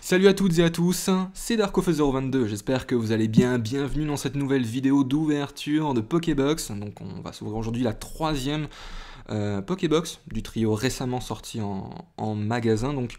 Salut à toutes et à tous, c'est Darkof022, j'espère que vous allez bien, bienvenue dans cette nouvelle vidéo d'ouverture de Pokébox. Donc on va s'ouvrir aujourd'hui la troisième Pokébox du trio récemment sorti en magasin. Donc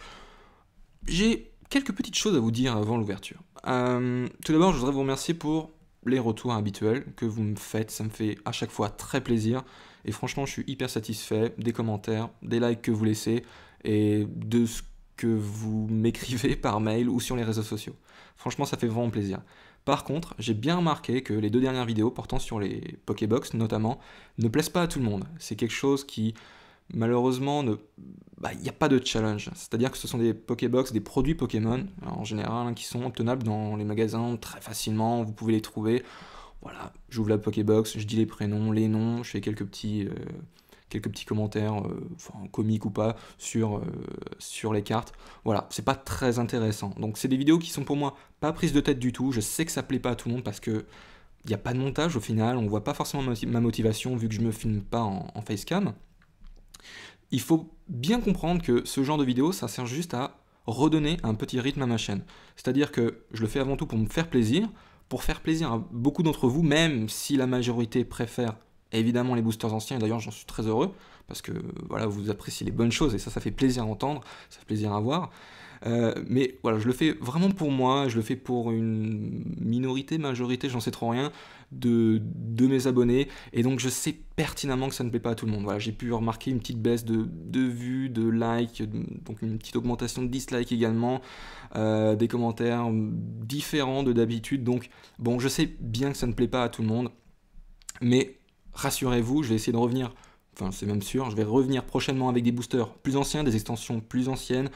j'ai quelques petites choses à vous dire avant l'ouverture. Tout d'abord je voudrais vous remercier pour les retours habituels que vous me faites, ça me fait à chaque fois très plaisir. Et franchement je suis hyper satisfait des commentaires, des likes que vous laissez et de ce que vous m'écrivez par mail ou sur les réseaux sociaux. Franchement, ça fait vraiment plaisir. Par contre, j'ai bien remarqué que les deux dernières vidéos portant sur les Pokébox notamment ne plaisent pas à tout le monde. C'est quelque chose qui malheureusement il n'y a pas de challenge. C'est-à-dire que ce sont des Pokébox, des produits Pokémon en général qui sont obtenables dans les magasins très facilement. Vous pouvez les trouver. Voilà, j'ouvre la Pokébox, je dis les prénoms, les noms, je fais quelques petits commentaires, comiques ou pas, sur les cartes. Voilà, c'est pas très intéressant. Donc c'est des vidéos qui sont pour moi pas prises de tête du tout. Je sais que ça plaît pas à tout le monde parce que il n'y a pas de montage au final, on voit pas forcément ma motivation vu que je me filme pas en facecam. Il faut bien comprendre que ce genre de vidéo, ça sert juste à redonner un petit rythme à ma chaîne. C'est-à-dire que je le fais avant tout pour me faire plaisir, pour faire plaisir à beaucoup d'entre vous, même si la majorité préfère évidemment les boosters anciens, et d'ailleurs j'en suis très heureux, parce que voilà, vous appréciez les bonnes choses, et ça fait plaisir à entendre, ça fait plaisir à voir. Mais voilà, je le fais vraiment pour moi, je le fais pour une minorité, majorité, j'en sais trop rien, de mes abonnés, et donc je sais pertinemment que ça ne plaît pas à tout le monde. Voilà, j'ai pu remarquer une petite baisse de vues, de likes, donc une petite augmentation de dislikes également, des commentaires différents de d'habitude, donc bon, je sais bien que ça ne plaît pas à tout le monde, mais rassurez-vous, je vais essayer de revenir, enfin c'est même sûr, je vais revenir prochainement avec des boosters plus anciens, des extensions plus anciennes.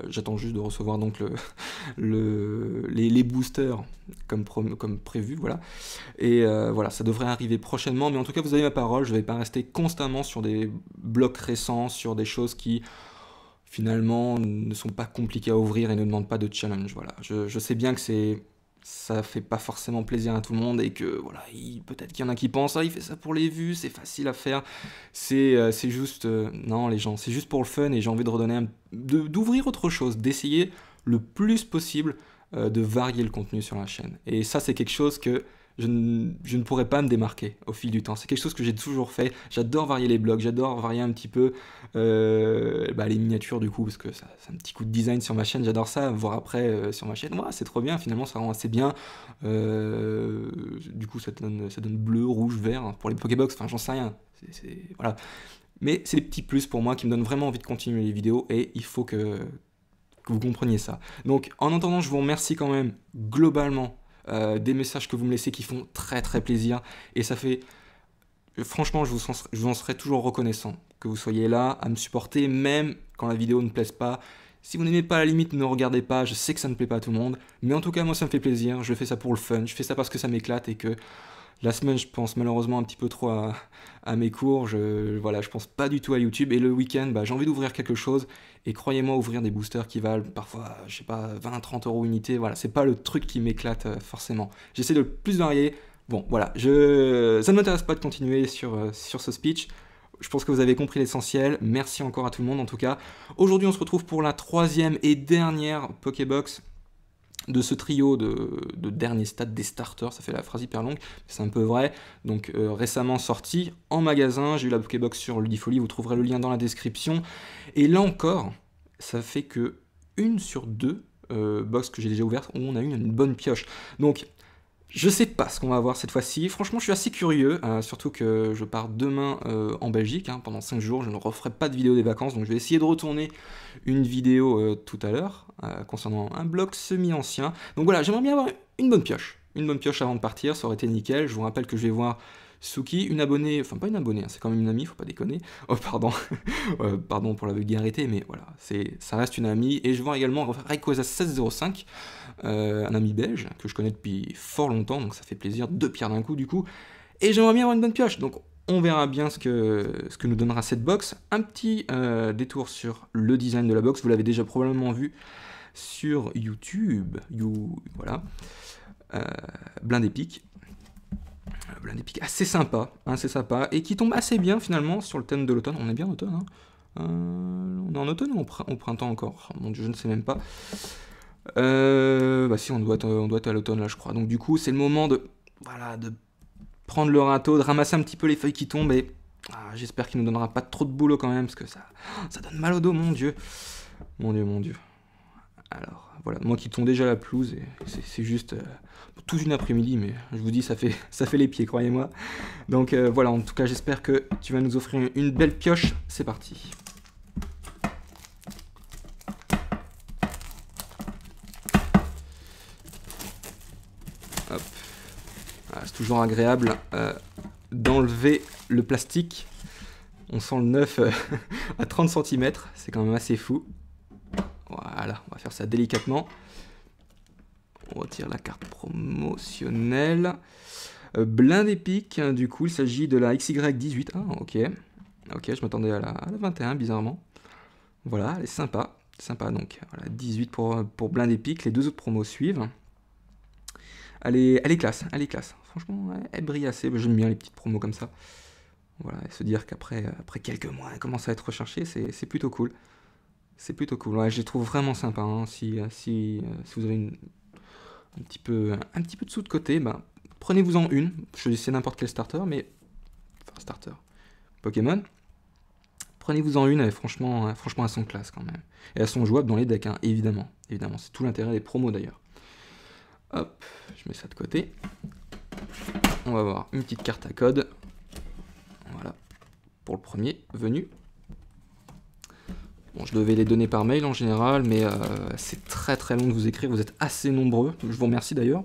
J'attends juste de recevoir donc les boosters comme prévu, voilà. Et voilà, ça devrait arriver prochainement, mais en tout cas vous avez ma parole, je ne vais pas rester constamment sur des blocs récents, sur des choses qui finalement ne sont pas compliquées à ouvrir et ne demandent pas de challenge. Voilà, je sais bien que ça fait pas forcément plaisir à tout le monde et que voilà, peut-être qu'il y en a qui pensent il fait ça pour les vues, c'est facile à faire. C'est juste non les gens, c'est juste pour le fun et j'ai envie de redonner d'ouvrir autre chose, d'essayer le plus possible de varier le contenu sur la chaîne. Et ça c'est quelque chose que je ne pourrais pas me démarquer au fil du temps. C'est quelque chose que j'ai toujours fait. J'adore varier les blogs, j'adore varier un petit peu les miniatures du coup, parce que ça, c'est un petit coup de design sur ma chaîne. J'adore ça, voir après sur ma chaîne. Ouais, c'est trop bien, finalement ça rend assez bien. Du coup ça donne bleu, rouge, vert pour les Pokébox, enfin j'en sais rien. Voilà. Mais c'est des petits plus pour moi qui me donnent vraiment envie de continuer les vidéos et il faut que vous compreniez ça. Donc en attendant, je vous remercie quand même globalement des messages que vous me laissez qui font très très plaisir et ça fait franchement je vous en serai toujours reconnaissant que vous soyez là à me supporter même quand la vidéo ne plaise pas. Si vous n'aimez pas, à la limite ne regardez pas, je sais que ça ne plaît pas à tout le monde, mais en tout cas moi ça me fait plaisir, je fais ça pour le fun, je fais ça parce que ça m'éclate et que la semaine, je pense malheureusement un petit peu trop à mes cours, voilà, je pense pas du tout à YouTube. Et le week-end, j'ai envie d'ouvrir quelque chose. Et croyez-moi, ouvrir des boosters qui valent parfois, je sais pas, 20-30 euros unité, voilà, c'est pas le truc qui m'éclate forcément. J'essaie de le plus varier. Bon, voilà, ça ne m'intéresse pas de continuer sur ce speech. Je pense que vous avez compris l'essentiel. Merci encore à tout le monde en tout cas. Aujourd'hui, on se retrouve pour la troisième et dernière Pokébox de ce trio de dernier stade des starters, ça fait la phrase hyper longue, c'est un peu vrai, donc récemment sorti en magasin, j'ai eu la Pokébox sur Ludifolie, vous trouverez le lien dans la description, et là encore, ça fait que une sur deux box que j'ai déjà ouvertes, où on a eu une bonne pioche, donc je sais pas ce qu'on va avoir cette fois-ci, franchement je suis assez curieux, surtout que je pars demain en Belgique, pendant 5 jours, je ne referai pas de vidéo des vacances, donc je vais essayer de retourner une vidéo tout à l'heure, concernant un bloc semi-ancien. Donc voilà, j'aimerais bien avoir une bonne pioche avant de partir, ça aurait été nickel. Je vous rappelle que je vais voir Suki, une abonnée, enfin pas une abonnée, c'est quand même une amie, faut pas déconner. Oh pardon, pardon pour la vulgarité, mais voilà, ça reste une amie. Et je vais voir également Rayquaza1605, un ami belge que je connais depuis fort longtemps, donc ça fait plaisir, deux pierres d'un coup du coup. Et j'aimerais bien avoir une bonne pioche, donc on verra bien ce que nous donnera cette box. Un petit détour sur le design de la box, vous l'avez déjà probablement vu sur YouTube, voilà, Blind Epic assez sympa, et qui tombe assez bien finalement sur le thème de l'automne. On est bien automne, On est en automne ou au printemps encore? Mon dieu, je ne sais même pas. Bah si, on doit être à l'automne là, je crois. Donc du coup, c'est le moment de, voilà, de prendre le râteau, de ramasser un petit peu les feuilles qui tombent et j'espère qu'il nous donnera pas trop de boulot quand même, parce que ça donne mal au dos, mon dieu. Mon dieu, mon dieu. Alors, voilà, moi qui tombe déjà la pelouse, et c'est juste toute une après-midi, mais je vous dis, ça fait les pieds, croyez-moi. Donc voilà, en tout cas, j'espère que tu vas nous offrir une belle pioche. C'est parti. Hop. C'est toujours agréable d'enlever le plastique. On sent le neuf à 30 cm, c'est quand même assez fou. Voilà, on va faire ça délicatement. On retire la carte promotionnelle. Blind Epic, du coup, il s'agit de la XY18. Ah, ok. Ok, je m'attendais à la 21, bizarrement. Voilà, elle est sympa. Sympa, donc. Voilà, 18 pour Blind Epic. Les deux autres promos suivent. Elle est classe, elle est classe. Franchement, elle brille assez. J'aime bien les petites promos comme ça. Voilà, et se dire qu'après quelques mois, elle commence à être recherchée, c'est plutôt cool. C'est plutôt cool. Ouais, je les trouve vraiment sympas. Hein. Si vous avez un petit peu de sous de côté, bah, prenez-vous-en une. Choisissez n'importe quel starter, mais... Enfin, starter. Pokémon. Prenez-vous-en une, franchement, elles sont classe quand même. Et elles sont jouables dans les decks, hein, évidemment. Évidemment, c'est tout l'intérêt des promos d'ailleurs. Hop, je mets ça de côté. On va avoir une petite carte à code. Voilà. Pour le premier venu. Bon, je devais les donner par mail en général, mais c'est très très long de vous écrire, vous êtes assez nombreux, je vous remercie d'ailleurs,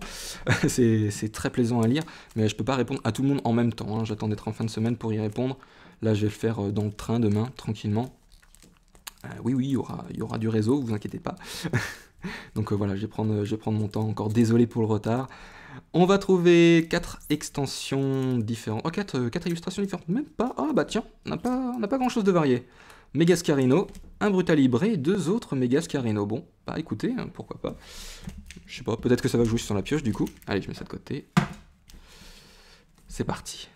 c'est très plaisant à lire, mais je peux pas répondre à tout le monde en même temps, hein. J'attends d'être en fin de semaine pour y répondre, là je vais le faire dans le train demain, tranquillement. Oui, il y aura du réseau, vous inquiétez pas. Donc voilà, je vais prendre mon temps, encore désolé pour le retard. On va trouver 4 extensions différentes, 4 illustrations différentes, même pas, ah bah tiens, on n'a pas grand chose de varié. Megascarino, un Brutalibré et 2 autres Megascarino. Bon, bah écoutez, hein, pourquoi pas. Je sais pas, peut-être que ça va jouer sur la pioche du coup. Allez, je mets ça de côté. C'est parti.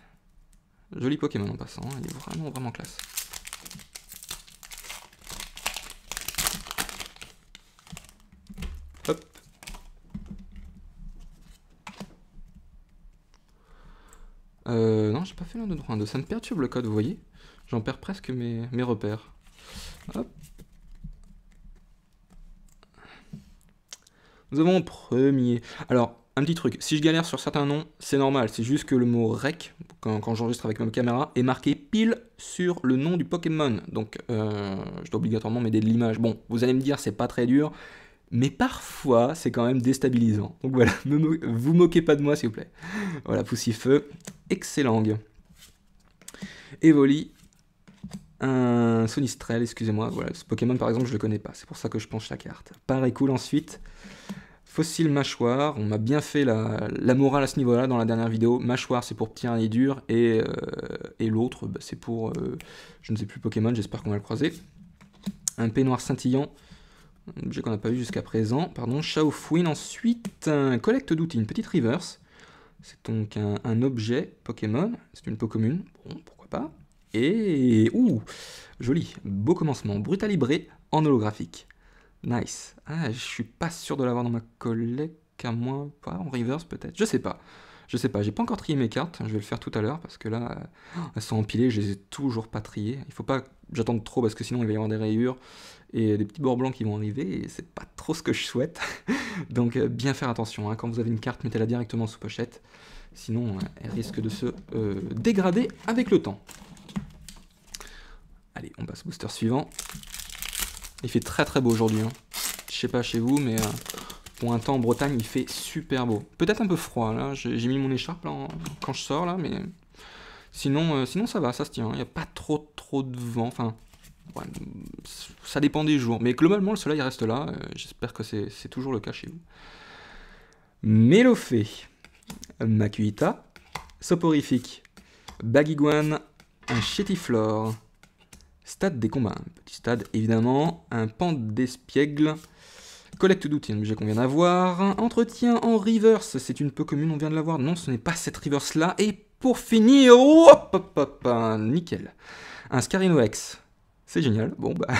Joli Pokémon en passant, il est vraiment, vraiment classe. Hop. Non, j'ai pas fait l'un de droit 2. Ça me perturbe le code, vous voyez. J'en perds presque mes repères. Hop. Nous avons premier. Alors, un petit truc. Si je galère sur certains noms, c'est normal. C'est juste que le mot rec, quand j'enregistre avec ma caméra, est marqué pile sur le nom du Pokémon. Donc, je dois obligatoirement m'aider de l'image. Bon, vous allez me dire, c'est pas très dur. Mais parfois, c'est quand même déstabilisant. Donc voilà, vous moquez pas de moi, s'il vous plaît. Voilà, Poussifeu. Excellent. Evoli. Un Sonistrel, excusez-moi. Voilà, ce Pokémon, par exemple, je le connais pas. C'est pour ça que je penche la carte. Pareil, cool. Ensuite, Fossile Mâchoire. On m'a bien fait la morale à ce niveau-là dans la dernière vidéo. Mâchoire, c'est pour tyrannie dur. Et l'autre, bah, c'est pour... je ne sais plus Pokémon, j'espère qu'on va le croiser. Un Peignoir Scintillant. Un objet qu'on n'a pas eu jusqu'à présent. Pardon, Chaofouine. Ensuite, un Collecte d'outils, une petite reverse. C'est donc un objet Pokémon. C'est une Pokémon. Bon, pourquoi pas. Et... ouh, joli. Beau commencement. Brutalibré en holographique. Nice. Ah, je suis pas sûr de l'avoir dans ma collecte, à moins pas en reverse peut-être. Je sais pas. J'ai pas encore trié mes cartes. Je vais le faire tout à l'heure parce que là, elles sont empilées. Je les ai toujours pas triées. Il faut pas que j'attende trop parce que sinon il va y avoir des rayures et des petits bords blancs qui vont arriver et c'est pas trop ce que je souhaite. Donc bien faire attention. Hein. Quand vous avez une carte, mettez-la directement sous pochette. Sinon, elle risque de se dégrader avec le temps. Allez, on passe au booster suivant. Il fait très très beau aujourd'hui. Hein. Je sais pas chez vous, mais pour un temps en Bretagne, il fait super beau. Peut-être un peu froid, là. J'ai mis mon écharpe là, quand je sors, là, mais... Sinon ça va, ça se tient. Il n'y a pas trop de vent. Enfin, ouais, ça dépend des jours. Mais globalement, le soleil reste là. J'espère que c'est toujours le cas chez vous. Mélofée. Makuhita. Soporifique. Baguiguane. Un Chétiflore. Stade des combats, un petit stade évidemment, un pan d'espiègle, collecte d'outils, un objet qu'on vient d'avoir, entretien en reverse, c'est une peu commune, on vient de l'avoir, non ce n'est pas cette reverse là, et pour finir, nickel, un Scarino X, C'est génial. Bon, bah,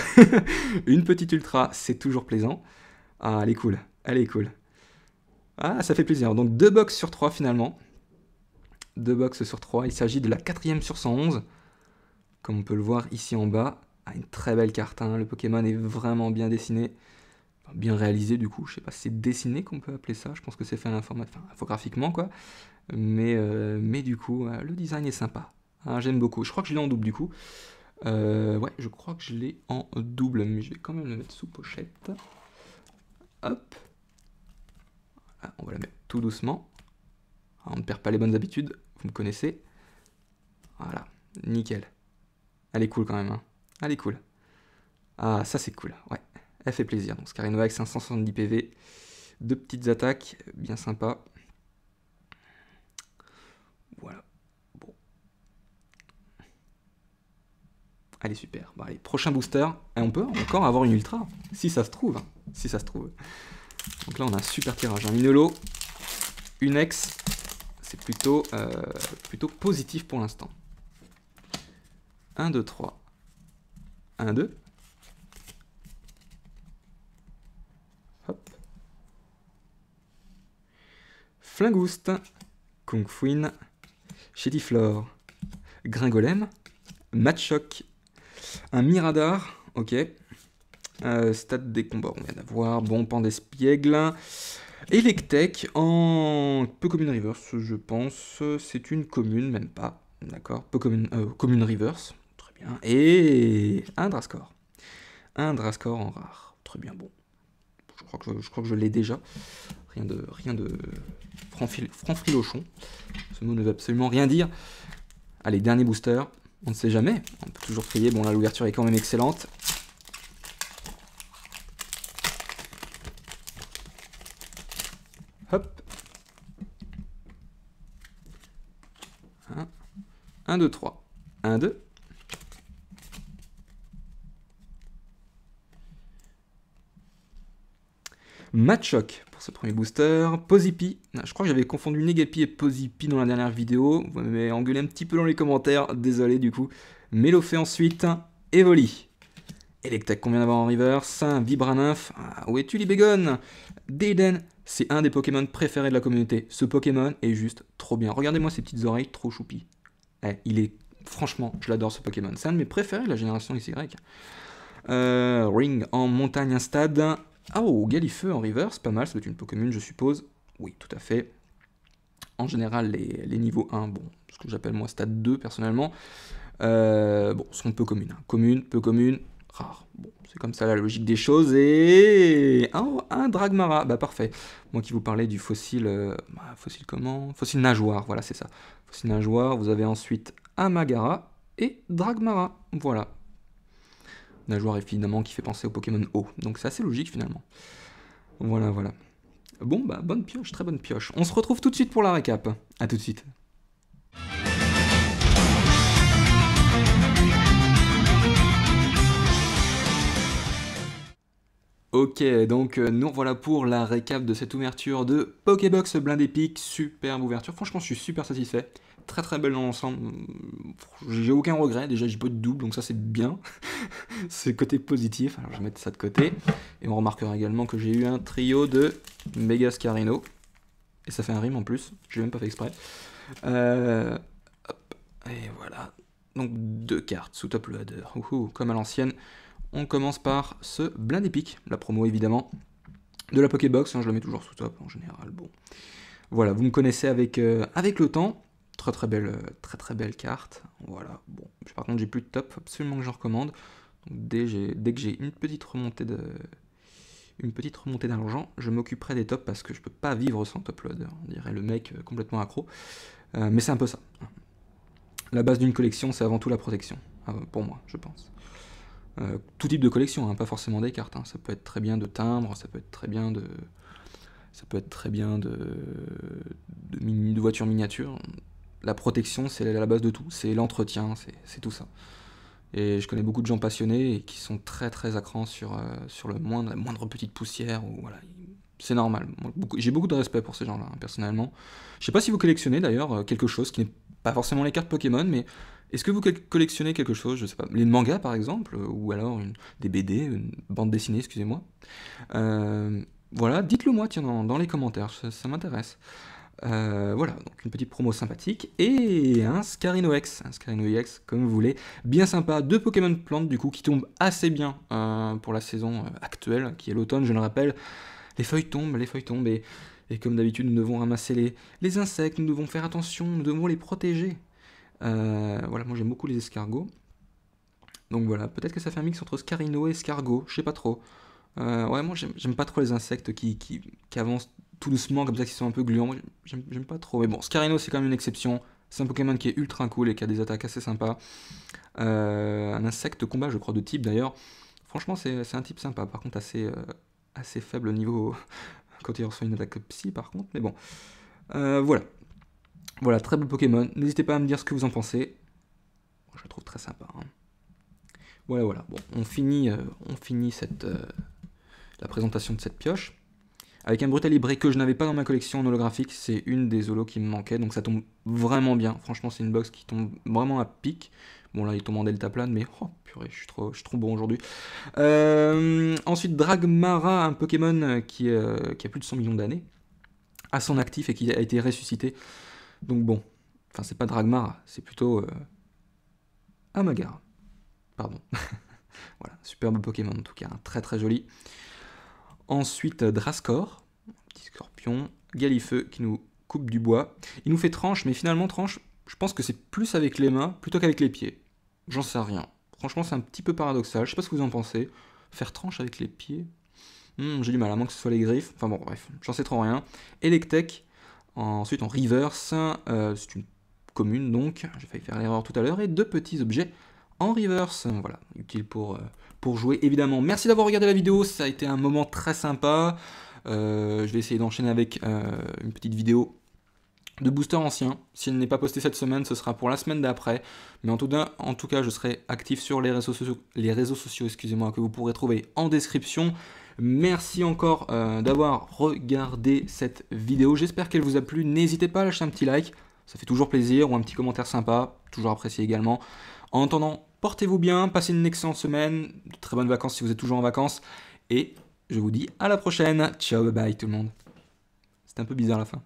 une petite ultra, c'est toujours plaisant. Ah, elle est cool. Elle est cool. Ah, ça fait plaisir. Donc 2 box sur 3 finalement. 2 box sur 3. Il s'agit de la 4ème sur 111. Comme on peut le voir ici en bas. Ah, une très belle carte. Hein. Le Pokémon est vraiment bien dessiné. Enfin, bien réalisé du coup. Je sais pas si c'est dessiné qu'on peut appeler ça. Je pense que c'est fait infographiquement quoi. Mais du coup, le design est sympa. Ah, j'aime beaucoup. Je crois que je l'ai en double du coup. Ouais, je crois que je l'ai en double. Mais je vais quand même le mettre sous pochette. Hop. Voilà, on va la mettre tout doucement. On ne perd pas les bonnes habitudes, vous me connaissez. Voilà, nickel. Elle est cool quand même, hein. Elle est cool. Ah, ça c'est cool, ouais. Elle fait plaisir. Donc Scarinova avec 570 PV. 2 petites attaques, bien sympa. Voilà. Bon. Elle est super. Bon, allez, prochain booster. Et on peut encore avoir une ultra, si ça se trouve. Hein. Si ça se trouve. Donc là on a un super tirage. Une holo, une ex. C'est plutôt positif pour l'instant. 1, 2, 3. 1, 2. Hop. Flingouste. Kungfuin. Chetiflore. Gringolem. Matchoc. Un Miradar. Ok. Stade des combats, on vient d'avoir. Bon, Pandespiègle. Electek en Pokémon Reverse, je pense. C'est une commune, même pas. D'accord. Commune Reverse. Très bien. Et un Drascore. Un Drascore en rare. Très bien, bon. Je crois que je l'ai déjà. Rien de franfrilochon. Ce mot ne veut absolument rien dire. Allez, dernier booster. On ne sait jamais. On peut toujours trier. Bon, là, l'ouverture est quand même excellente. Hop. 1, 2, 3. 1, 2. Matchoc pour ce premier booster. Posipi. Je crois que j'avais confondu Negapi et Posipi dans la dernière vidéo. Vous m'avez engueulé un petit peu dans les commentaires. Désolé du coup. Mélofée ensuite. Evoli. Electek qu'on vient d'avoir en reverse. Vibranymph. Ah, où es-tu, Libégon? Dayden. C'est un des Pokémon préférés de la communauté. Ce Pokémon est juste trop bien. Regardez-moi ces petites oreilles, trop choupi. Il est... Franchement, je l'adore ce Pokémon. C'est un de mes préférés de la génération XY. Ring en montagne, un stade. Oh, Galifeu en reverse, pas mal, ça doit être une Pokémon, je suppose. Oui, tout à fait. En général, les niveaux 1, bon, ce que j'appelle moi stade 2 personnellement, bon, sont peu communes. Hein. Commune, peu commune, rare. Bon, c'est comme ça la logique des choses. Et un Dragmara, bah parfait. Moi qui vous parlais du fossile, fossile comment? Fossile nageoire, voilà, c'est ça. Fossile nageoire, vous avez ensuite Amagara et Dragmara, voilà. Nageoire évidemment qui fait penser au Pokémon eau, donc c'est assez logique finalement. Voilà, voilà. Bon, bah bonne pioche, très bonne pioche. On se retrouve tout de suite pour la récap. A tout de suite. Ok, donc nous voilà pour la récap de cette ouverture de Pokébox blindé épique. Superbe ouverture, franchement je suis super satisfait. Très très belle dans l'ensemble, j'ai aucun regret, déjà j'ai pas de double donc ça c'est bien. C'est côté positif, alors je vais mettre ça de côté. Et on remarquera également que j'ai eu un trio de Megascarino. Et ça fait un rime en plus, j'ai même pas fait exprès. Hop, et voilà. Donc 2 cartes sous top loader, comme à l'ancienne. On commence par ce blind épique, la promo évidemment, de la Pokébox, hein, je la mets toujours sous top en général, bon. Voilà, vous me connaissez avec le temps, très belle carte, voilà, bon. Par contre j'ai plus de top, faut absolument que j'en recommande, donc dès que j'ai une petite remontée d'argent, je m'occuperai des tops parce que je peux pas vivre sans top loader, on dirait le mec complètement accro, mais c'est un peu ça. La base d'une collection, c'est avant tout la protection, pour moi, je pense. Tout type de collection, hein, pas forcément des cartes, hein. Ça peut être très bien de timbres, ça peut être très bien de voitures miniatures. La protection, c'est la base de tout, c'est l'entretien, c'est tout ça. Et je connais beaucoup de gens passionnés et qui sont très à cran sur la moindre petite poussière, ou voilà, c'est normal. J'ai beaucoup de respect pour ces gens-là, hein, personnellement. Je sais pas si vous collectionnez d'ailleurs quelque chose qui n'est pas forcément les cartes Pokémon, mais Est-ce que vous collectionnez quelque chose, je sais pas, les mangas par exemple, ou alors des BD, une bande dessinée, excusez-moi. Voilà, dites-le moi, tiens, dans les commentaires, ça m'intéresse. Voilà, donc une petite promo sympathique, et un Scarino X, comme vous voulez, bien sympa, 2 Pokémon plantes du coup, qui tombent assez bien pour la saison actuelle, qui est l'automne, je le rappelle. Les feuilles tombent, et comme d'habitude, nous devons ramasser les insectes, nous devons faire attention, nous devons les protéger. Voilà, moi j'aime beaucoup les escargots. Donc voilà, peut-être que ça fait un mix entre Scarino et escargot, je sais pas trop. Ouais, moi j'aime pas trop les insectes qui avancent tout doucement comme ça, qui sont un peu gluants. Moi, j'aime pas trop. Mais bon, Scarino c'est quand même une exception. C'est un Pokémon qui est ultra cool et qui a des attaques assez sympas. Un insecte combat, je crois, de type d'ailleurs. Franchement, c'est un type sympa. Par contre, assez faible au niveau quand il reçoit une attaque psy, par contre. Mais bon, voilà. Voilà, très beau Pokémon. N'hésitez pas à me dire ce que vous en pensez. Je le trouve très sympa. Hein. Voilà. Bon, on finit la présentation de cette pioche. Avec un Brutalibré que je n'avais pas dans ma collection en holographique, c'est une des holos qui me manquait, donc ça tombe vraiment bien. Franchement, c'est une box qui tombe vraiment à pic. Bon, là, il tombe en delta plane, mais oh purée, je suis trop bon aujourd'hui. Ensuite, Dragmara, un Pokémon qui a plus de 100 millions d'années, à son actif et qui a été ressuscité. Donc bon, enfin, c'est pas Dragmara, c'est plutôt Amagara. Pardon. Voilà, superbe Pokémon en tout cas, hein, très très joli. Ensuite, Drascor, petit scorpion, Galifeu qui nous coupe du bois. Il nous fait tranche, mais finalement tranche, je pense que c'est plus avec les mains plutôt qu'avec les pieds. J'en sais rien. Franchement, c'est un petit peu paradoxal, je sais pas ce que vous en pensez. Faire tranche avec les pieds, j'ai du mal, à moins que ce soit les griffes. Enfin bon, bref, j'en sais trop rien. Electek, ensuite en reverse, c'est une commune donc, j'ai failli faire l'erreur tout à l'heure, et 2 petits objets en reverse, voilà, utile pour jouer évidemment. Merci d'avoir regardé la vidéo, ça a été un moment très sympa. Je vais essayer d'enchaîner avec une petite vidéo de booster ancien. Si elle n'est pas postée cette semaine, ce sera pour la semaine d'après. Mais en tout cas, je serai actif sur les réseaux sociaux, excusez-moi, que vous pourrez trouver en description. Merci encore d'avoir regardé cette vidéo. J'espère qu'elle vous a plu. N'hésitez pas à lâcher un petit like, ça fait toujours plaisir, ou un petit commentaire sympa, toujours apprécié également. En attendant, portez-vous bien, passez une excellente semaine, de très bonnes vacances si vous êtes toujours en vacances, et je vous dis à la prochaine. Ciao, bye bye tout le monde. C'était un peu bizarre la fin.